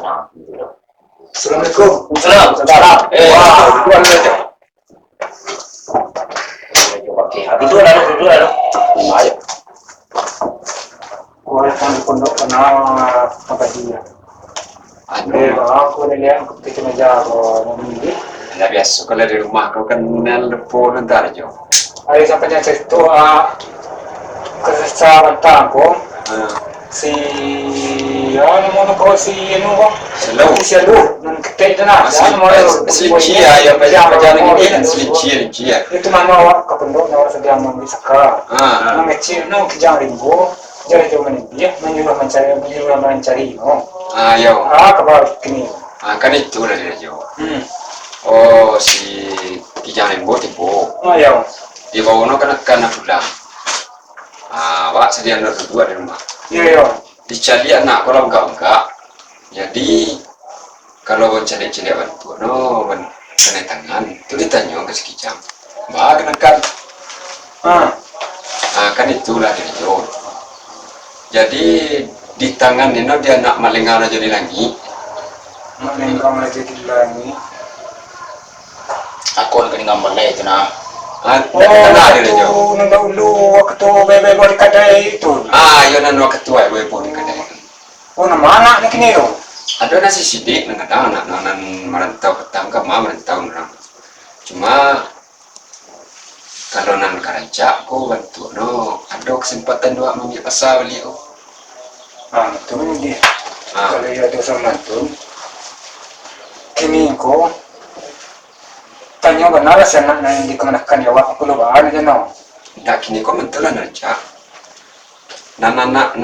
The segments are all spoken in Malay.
Assalamualaikum. Salam. Wah, itu ada aja. Oke, duduk lalu. Ayo. Wah, kan di pondok kenal apa dia? Aku udah lihat ketika meja memilih. Ya biasa kalau di rumah kau kenal telepon ntar jo. Ayo sampai nyata itu kerja aku si mau kau si kok si nan ketek dana mau Selincia ya perjalanan ini selincia. Itu mana awak ke pondok nawar sedang membisaka mengecil no kijang rimbo jadi cuma dia mencari no Ayo. Kabar kini Kan itu lah dia jo. Oh si kijang rimbo tipu. Ayo Di bawah kan pulang. Wak sedia dua di rumah. Iya. Dicari anak kalau enggak. Jadi kalau cari-cari bantu, kena tangan, itu ditanya ke sekijang. Mbak kenakan. Kan itulah dia jo. Jadi di tangan ini dia nak malingan aja di langit. Malingan aja di langit. Aku nak kena ngambil itu nak. Itu nunda ulu waktu bebe boleh kadai itu. Yo nanu ketua bebe boleh kadai. Nama anak ni kini tu. Ada nasi sidik dengan anak merantau petang ke mama merantau orang. Cuma kalau nan karaja aku bantu ada kesempatan dua mengambil pasal beliau. Itu dia. Kalau ada sama tu, kini ko tanya benar sana yang dikenakan ya aku lupa ada no. Tak kini kau mentulah aja. Nana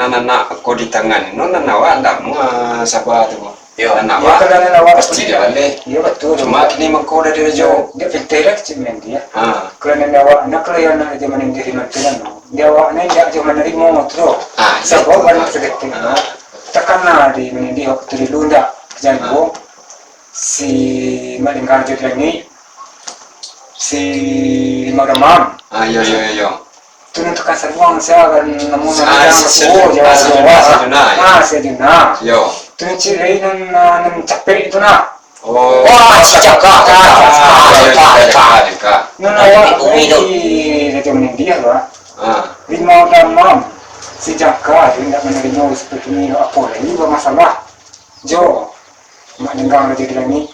aku di tangan, nana awak tak mau sabar tu. Nana awak pasti dia balik. Iya betul. Cuma kini mengkau dah dia jo. Dia filter cimen dia. Kalau nana awak nak kalau nak dia mana diri mantulan no. Dia awak ni dia cuma nerima tu. Sebab banyak sedetik. Takkanlah di mana dia waktu di lunda jangan si malingkar jadi ni. Si Magamam. Yo. Tu nanti kan seruang saya akan namun sedina. Yo. Tu nanti nan capek itu nak. Wah, cakap. Nan awak ini dia mendia lah. Lima Magamam si Jaka dia tidak menerima seperti ini apa lagi bermasalah. Jo, mak dengar jadi lagi.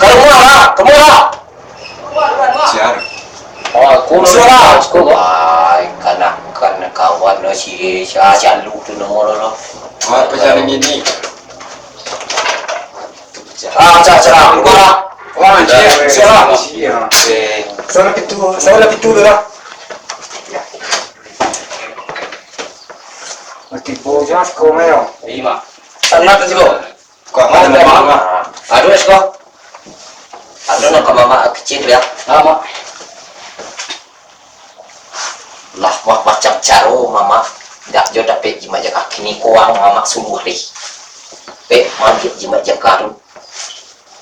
Kamu Siar. Aku kan kawan lo si Jalu tu nomor lo. Perjalanan ini. Cara gua. Saya lebih dulu lah. Tipo jelas kau mayo. Lima. Sana tu sih Kau mana mama? Aduh esko. Aduh nak mama kecil ya. Mama. Lah macam caro mama. Dak jo dapat jima jaga kini kuang mama suluh deh. Mangkit jima jaga tu.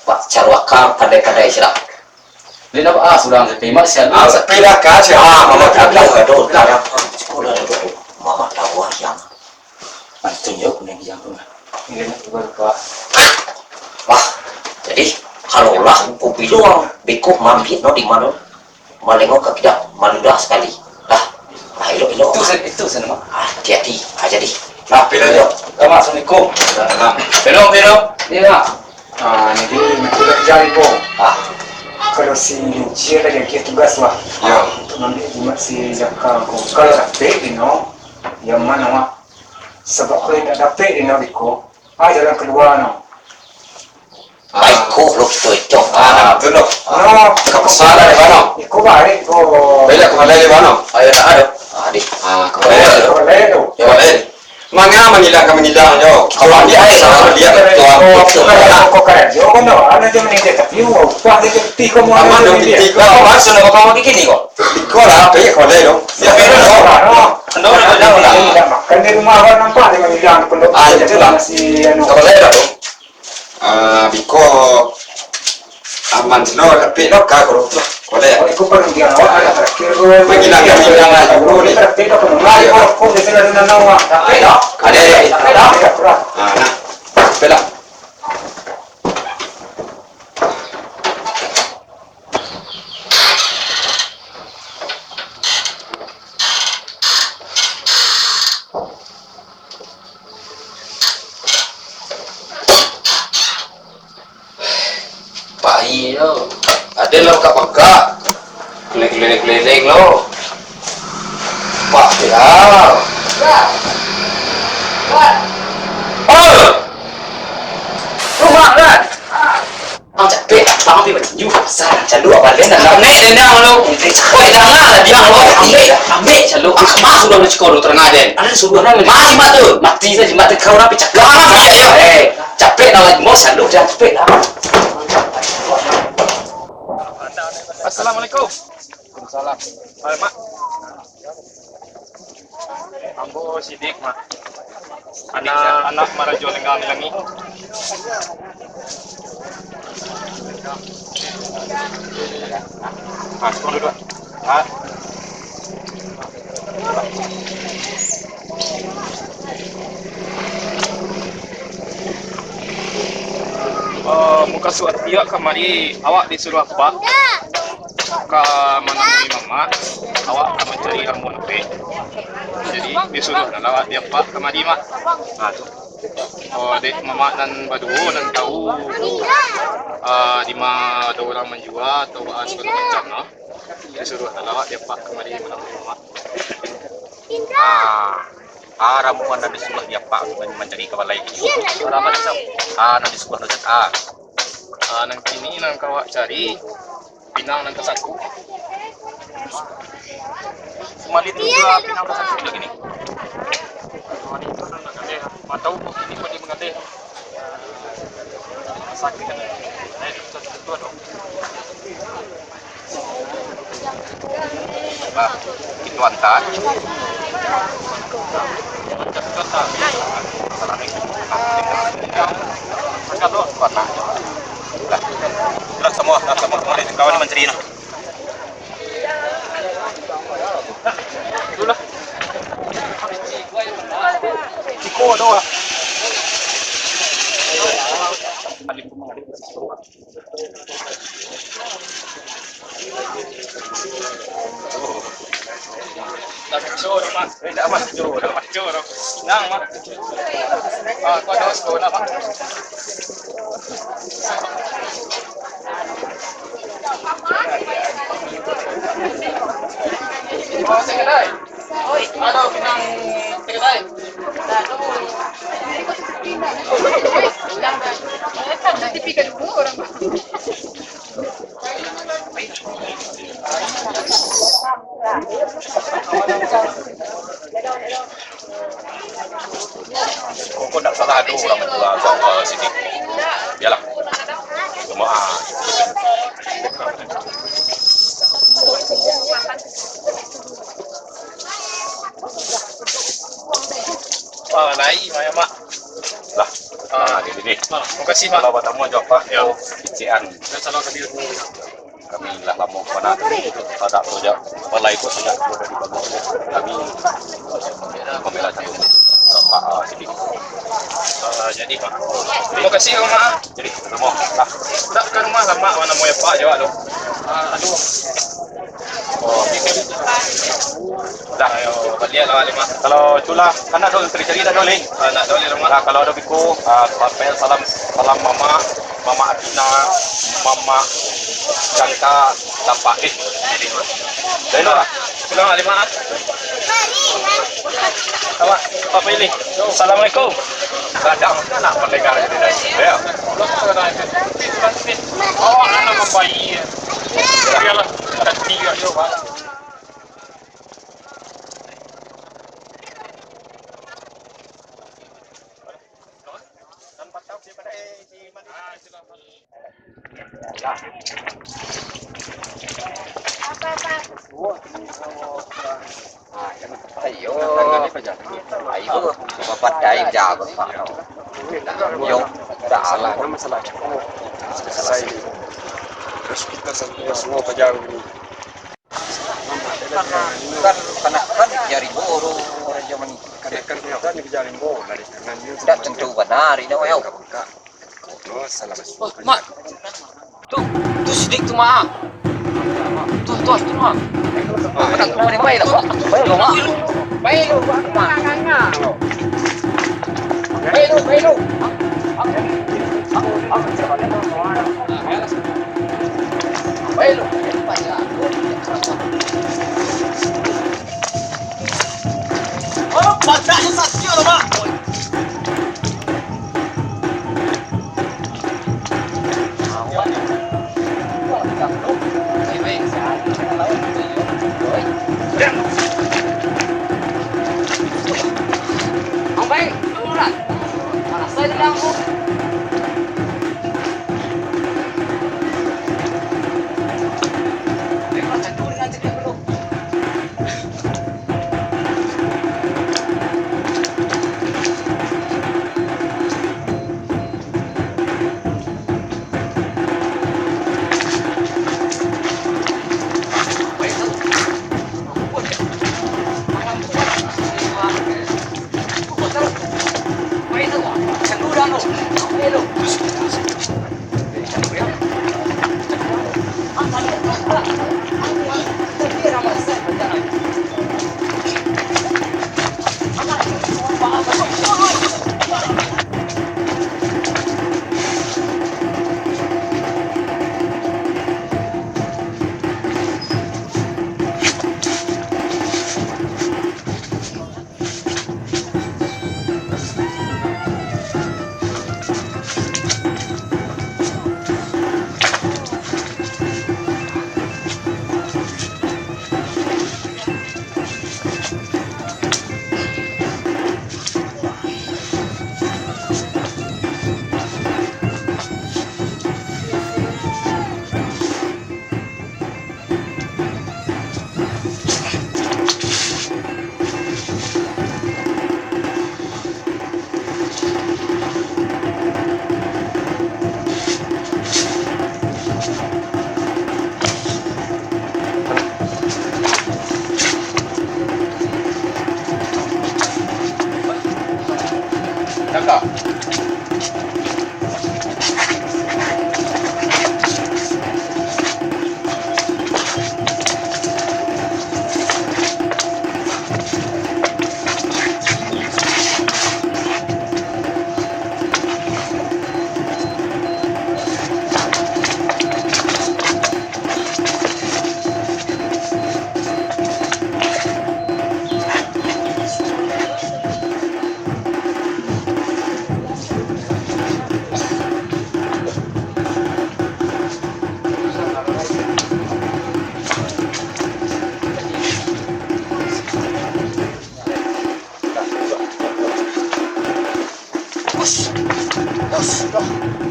Pak caro akam kadai-kadai sila. Dia nak sudah terima sial. Sepeda kaca. Mama tak tahu. Sekolah tu. Mama tahu yang. Mantunya kuning yang tu. Ini nak berapa? Wah, jadi kalau lah aku bilang beko mampir no di mana, malengok ke tidak maludah sekali. Lah ilo. Itu sana. Hati-hati aja di. Nah, pilih jo. Assalamualaikum. Belum. Iya. Ini dia nak cari pun. Kalau si Cia lagi dia tugas lah. Untuk ambil jimat si Jaka. Kalau dapat ino, yang mana mak? Sebab kalau tidak dapat ino beko, jalan keluar no. Baikku lo itu. Tu lo. Kepesanan di mana? Iko balik ko. Bela kembali di mana? Ayo tak ada. Adik. Kembali. tu. Mangga mengilang jo. Kalau dia dia Kau keren. Jo kono, ada je meninggal tapi wah dia ti ko mo. Aman dong ti ko. Masuk nak kamu di sini kok. Ko lah, pergi kembali dong. Ya benar. Anda Tidak makan di rumah orang nampak dia meninggal pondok. Itu lah. Si anu. Kembali dah dong. Biko aman seno tapi lo ka ko boleh. Iko pun dia ada terakhir. Mengilang aja bro ni. Terakhir ko. Mari ko di sini ada nawa. Ada. Yo, ada lo peka-peka, keliling-keliling lo. Pak ya. Oh, rumah kan? Ang capek, bang pi baju besar, calu apa dia nak nek dendang lo. Capek dah lah, dia lo ambil calu. Masuk dalam sekolah terang ada. Ada suruh orang mati saja mati kau rapi cakap. Capek dah lagi mau calu dah capek dah. Assalamualaikum. Waalaikumsalam. Mak. Ambo sidik mak. Anak marajo lenggang langi. Sekolah dulu. Muka suat dia kemari awak disuruh apa? Ka menemui mama, awak akan mencari ramuan apa? Jadi disuruh lawat dia pak kemari mak. Tu. Oh, dek mama dan badu dan tahu di mana ada orang menjual atau segala macam no. Disuruh lawat dia pak kemari menemui mama. Ramuan na disulah dia pak mencari kawan lain. Ramuan na disulah Nang kini nang kawak cari pinang nang kasaku. Sumalit juga pinang kasaku lagi ni. Sumalit itu nang ngadeh. Matau kok ini kok dia mengadeh. Sakit kan. Itu dong. Itu antar. Jelas semua kembali kawan menteri nah. Itulah. Iko doa. Coro mak, tidak mas coro, nang mak. Kau ada sekolah mak. Oh, kedai. Oi, ada pinang kedai. Nanti pikir dulu orang. Kok tak salah ada orang menjual ke sini. Yalah. Semua Lai, Maya mak. lah. Ini. Terima kasih mak. Kalau bertemu jawab pak. Ya. Ician. Salam ke diri. Kami lah lama mana ada kerja balai itu sudah dibangun kami pembela satu pak sini Jadi mak terima kasih mak. jadi ketemu lah Tak ke rumah lah mak mana mau ya pak jawab dong. Aduh oh dah ayo balik lah lima. kalau itulah anak dong cari dah boleh Nak dole rumah. kalau ada biku salam mama Atina mama Jangka tampak jadi dari mana Pulang lima. Apa apa ini? Assalamualaikum. kadang anak pendengar jadi ya Oh, anak membayi. Iyalah, ada tiga yo, Pak. Ayo, ayo, bapak dai jago pak. Yo, tak salah. masalah selesai terus kita semua pejabat ini Kan jari boro orang zaman ini. kan kita ni berjalan bola dari kanan Tidak tentu benar ini weo. oh salah Oh, mak. Tuh sidik tuh, mak. Tuh, itu, mak. Anak rumah ni baik tak? Baik lu mak. Baik lu mak. Baik lu.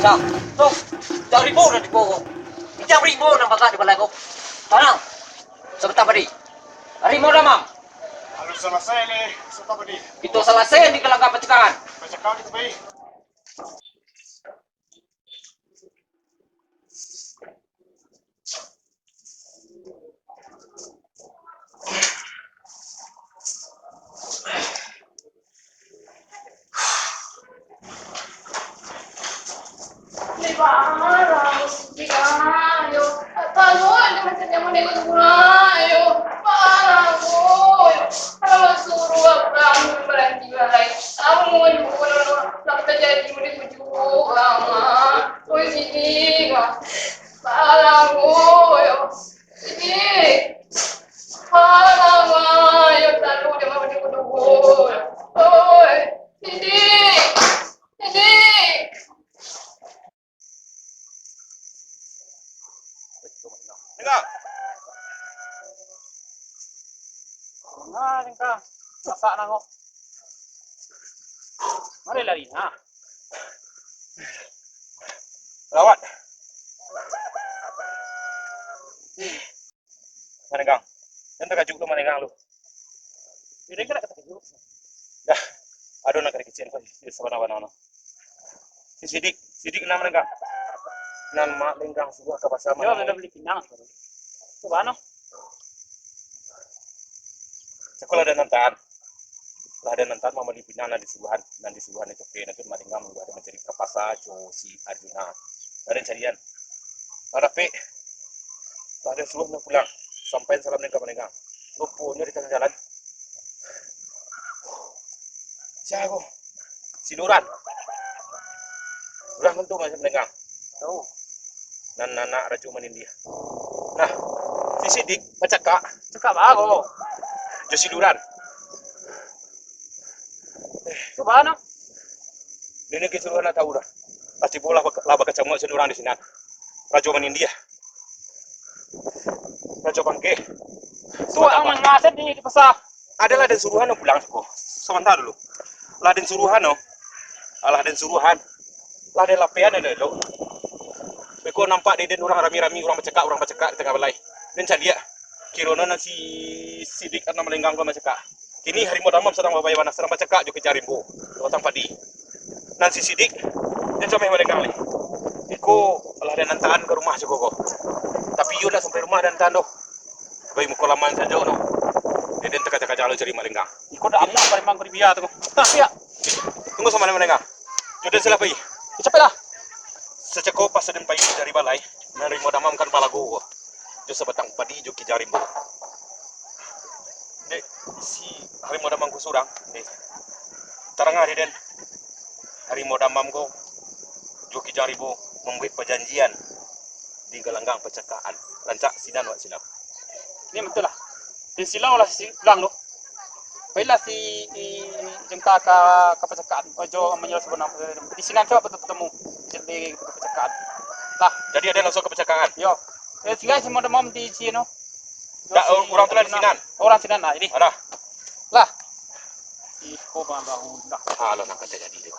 Sao? Tuh, jauh ribu udah dibawa. Jauh ribu nama kak di balai kok. Tanang, sebentar tadi. Harimau dah mam. Kalau selesai nih, sebentar tadi. Itu selesai di kelangkap pencegahan. Pencegahan itu baik. Enggak. Nah, enggak. Masak nang kok. Mari lari. Nah. Lawat. Mana gang? Nanti kajuk lu mana gang lu? Ini kena kata kajuk. Dah. Aduh nak kecil kau. Di sana. Sidik nama gang. Nan mak lenggang sebuah kapasa mana? Yo, udah beli pinang. Coba no. Sekolah ada nantan. Lah ada nantan mama di pinang di subuhan dan di subuhan itu kena itu maringam juga ada mencari kapasa si Arjuna. Ada carian. Ada pe. Ada subuh nak pulang. Sampai salam dengan maringam. Rupanya di tengah jalan. Siapa? Si Duran. Duran tentu masih maringam. Tahu. Dan anak racu manin dia. Nah, si Sidik bercakap Cakap baru. jo siluran. Coba no. Ini ke siluran tahu dah. Pasti bola laba kacamuk siluran di sini. Rajo manin dia. Rajo bangke. Tuh ang mangaset di pasar. Adalah dan suruhan no pulang kok. Sebentar dulu. Laden suruhan no. Alah den suruhan. Laden lapean ada lo. Beko nampak deden orang rami-rami orang bercakap di tengah balai. Dan dia kirona nasi sidik karena melenggang ke bercakap. Kini harimau damam sedang babai mana sedang bercakap juga jarimbo. Lewatan padi. Nansi sidik dia cuma melenggang lagi. Iko lah dan nantaan ke rumah juga kok. Tapi yo dah sampai rumah dan tando. Bayi mukolaman saja no. Deden teka-teka jalan cari melenggang. Iko dah amu paling bang beri biar tu. Nah, ya. Tunggu sama melenggang. Jodoh salah bayi. Cepet lah. Seceko pas sedang pagi dari balai, harimau damam kan palago. Jo sebatang padi jo ki jarimbo. Dek, si harimau damam ku surang, dek. Tarang hari den. Harimau damam ko jo ki jarimbo membuat perjanjian di gelanggang percakapan. Rancak sinan wak silap. Ini betul lah. Di silau lah si bilang tu. Baiklah si jengka ke percakapan. Ojo menyuruh sebenarnya. Di sini coba betul ketemu. Jadi percakapan. Lah, Jadi ada langsung ke percakapan. yo. Tinggal semua demam di sini. Tak orang tulah di sinan. Orang sinan lah ini. Ada. Lah. Iko bahu dah. Halo nak kata jadi dia.